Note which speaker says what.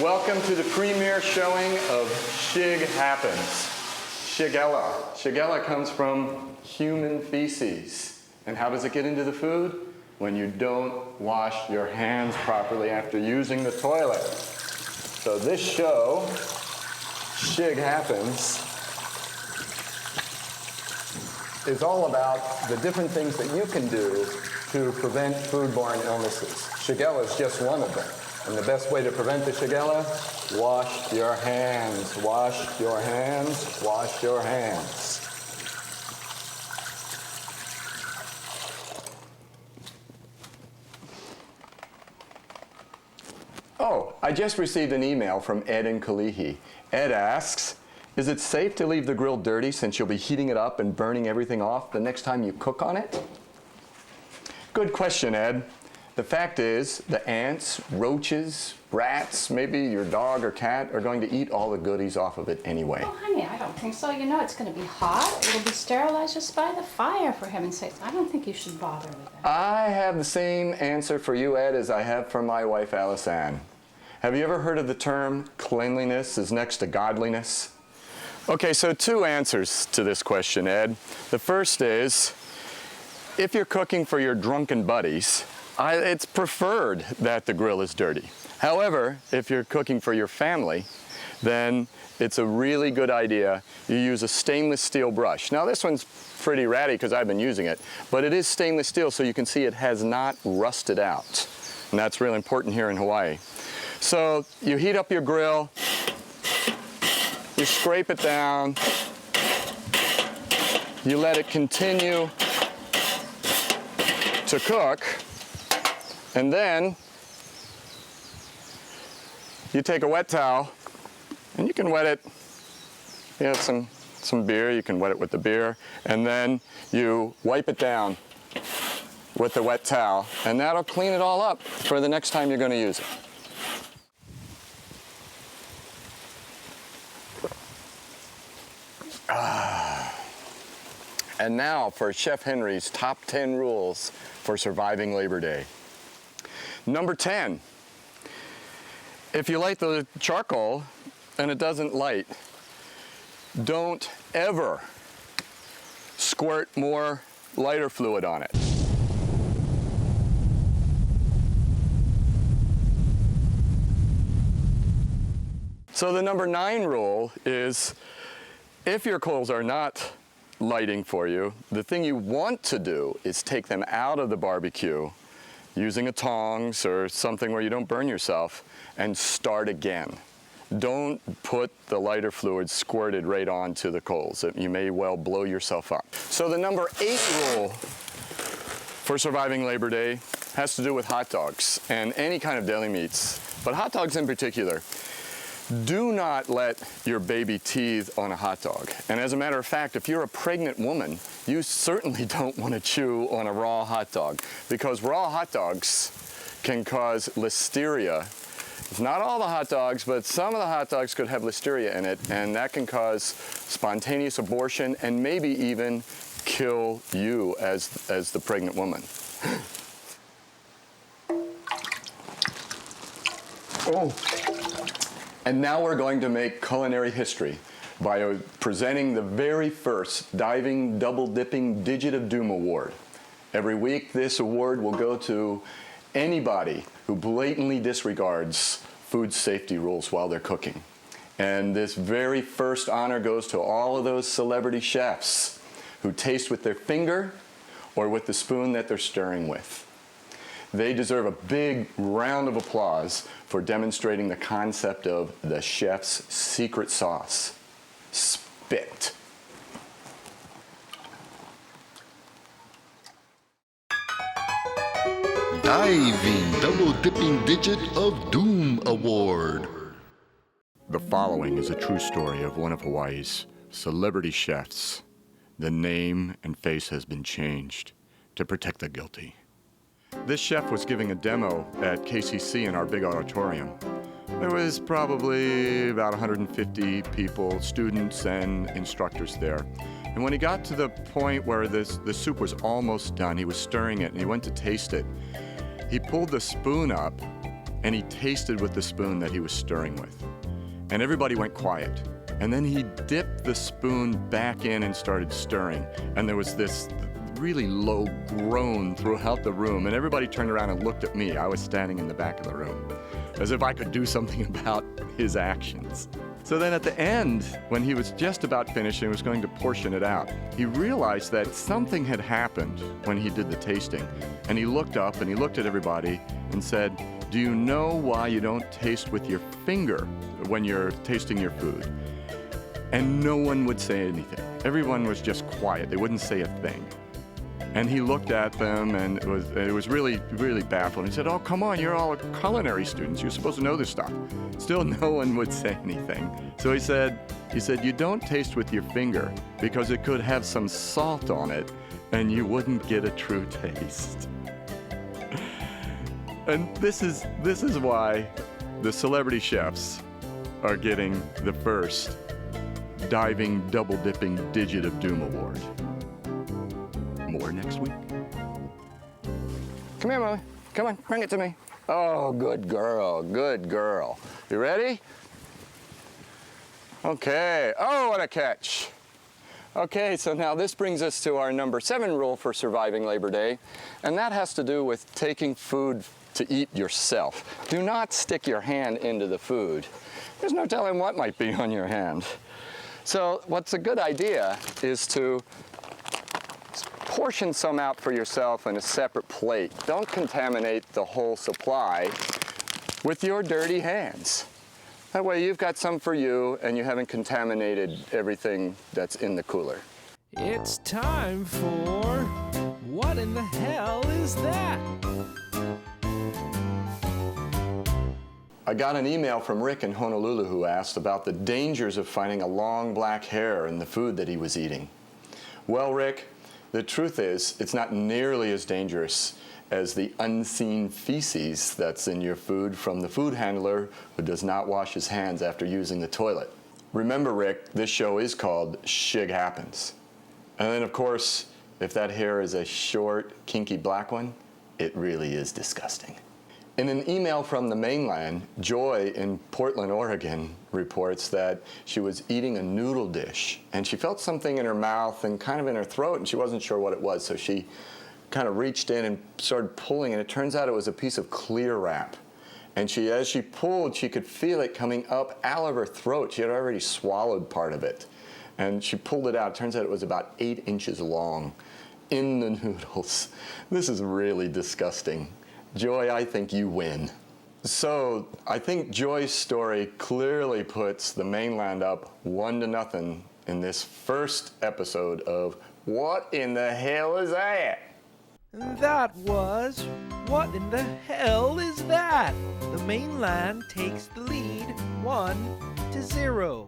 Speaker 1: Welcome to the premiere showing of Shig Happens. Shigella. Shigella comes from human feces. And how does it get into the food? When you don't wash your hands properly after using the toilet. So this show, Shig Happens, is all about the different things that you can do to prevent foodborne illnesses. Shigella is just one of them. And the best way to prevent the Shigella? Wash your hands, wash your hands, wash your hands. Oh, I just received an email from Ed in Kalihi. Ed asks, is it safe to leave the grill dirty since you'll be heating it up and burning everything off the next time you cook on it? Good question, Ed. The fact is, the ants, roaches, rats, maybe your dog or cat are going to eat all the goodies off of it anyway.
Speaker 2: Oh, honey, I don't think so. You know it's going to be hot. It'll be sterilized just by the fire, for heaven's sakes. I don't think you should bother with that.
Speaker 1: I have the same answer for you, Ed, as I have for my wife, Alice Ann. Have you ever heard of the term cleanliness is next to godliness? Okay, so two answers to this question, Ed. The first is, if you're cooking for your drunken buddies, it's preferred that the grill is dirty. However, if you're cooking for your family, then it's a really good idea you use a stainless steel brush. Now this one's pretty ratty because I've been using it, but it is stainless steel so you can see it has not rusted out. And that's really important here in Hawaii. So you heat up your grill, you scrape it down, you let it continue to cook, and then you take a wet towel and you can wet it. You have some beer, you can wet it with the beer, and then you wipe it down with the wet towel, and that'll clean it all up for the next time you're going to use it. And now for Chef Henry's top 10 rules for surviving Labor Day. Number 10, if you light the charcoal and it doesn't light, don't ever squirt more lighter fluid on it. So the number 9 rule is, if your coals are not lighting for you, the thing you want to do is take them out of the barbecue using a tongs or something where you don't burn yourself and start again. Don't put the lighter fluid squirted right onto the coals. You may well blow yourself up. So the number 8 rule for surviving Labor Day has to do with hot dogs and any kind of deli meats, but hot dogs in particular. Do not let your baby teeth on a hot dog. And as a matter of fact, if you're a pregnant woman, you certainly don't want to chew on a raw hot dog, because raw hot dogs can cause listeria. It's not all the hot dogs, but some of the hot dogs could have listeria in it, and that can cause spontaneous abortion and maybe even kill you as the pregnant woman. Oh. And now we're going to make culinary history by presenting the very first Diving Double Dipping Digit of Doom Award. Every week, this award will go to anybody who blatantly disregards food safety rules while they're cooking. And this very first honor goes to all of those celebrity chefs who taste with their finger or with the spoon that they're stirring with. They deserve a big round of applause for demonstrating the concept of the chef's secret sauce, spit.
Speaker 3: Diving Double Dipping Digit of Doom Award.
Speaker 1: The following is a true story of one of Hawaii's celebrity chefs. The name and face has been changed to protect the guilty. This chef was giving a demo at KCC in our big auditorium. There was probably about 150 people, students and instructors there. And when he got to the point where the soup was almost done, he was stirring it and he went to taste it. He pulled the spoon up and he tasted with the spoon that he was stirring with. And everybody went quiet. And then he dipped the spoon back in and started stirring. And there was this really low groan throughout the room, and everybody turned around and looked at me. I was standing in the back of the room, as if I could do something about his actions. So then at the end, when he was just about finished and was going to portion it out, he realized that something had happened when he did the tasting. And he looked up and he looked at everybody and said, "Do you know why you don't taste with your finger when you're tasting your food?" And no one would say anything. Everyone was just quiet. They wouldn't say a thing. And he looked at them, and it was really, really baffling. He said, "Oh, come on, you're all culinary students. You're supposed to know this stuff." Still, no one would say anything. So he said, "You don't taste with your finger because it could have some salt on it, and you wouldn't get a true taste." And this is why the celebrity chefs are getting the first diving, double-dipping Digit of Doom award. More next week. Come here, Molly. Come on, bring it to me. Oh, good girl, good girl. You ready? Okay. Oh, what a catch. Okay, so now this brings us to our number 7 rule for surviving Labor Day, and that has to do with taking food to eat yourself. Do not stick your hand into the food. There's no telling what might be on your hand. So what's a good idea is to portion some out for yourself in a separate plate. Don't contaminate the whole supply with your dirty hands. That way you've got some for you and you haven't contaminated everything that's in the cooler.
Speaker 4: It's time for What in the Hell Is That?
Speaker 1: I got an email from Rick in Honolulu who asked about the dangers of finding a long black hair in the food that he was eating. Well, Rick, the truth is, it's not nearly as dangerous as the unseen feces that's in your food from the food handler who does not wash his hands after using the toilet. Remember, Rick, this show is called Shig Happens. And then, of course, if that hair is a short, kinky black one, it really is disgusting. In an email from the mainland, Joy in Portland, Oregon, reports that she was eating a noodle dish and she felt something in her mouth and kind of in her throat, and she wasn't sure what it was, so she kind of reached in and started pulling, and it turns out it was a piece of clear wrap. And as she pulled, she could feel it coming up out of her throat. She had already swallowed part of it. And she pulled it out. It turns out it was about 8 inches long in the noodles. This is really disgusting. Joy, I think you win. So I think Joy's story clearly puts the mainland up 1-0 in this first episode of What in the Hell Is That?
Speaker 4: That was What in the Hell Is That? The mainland takes the lead 1-0.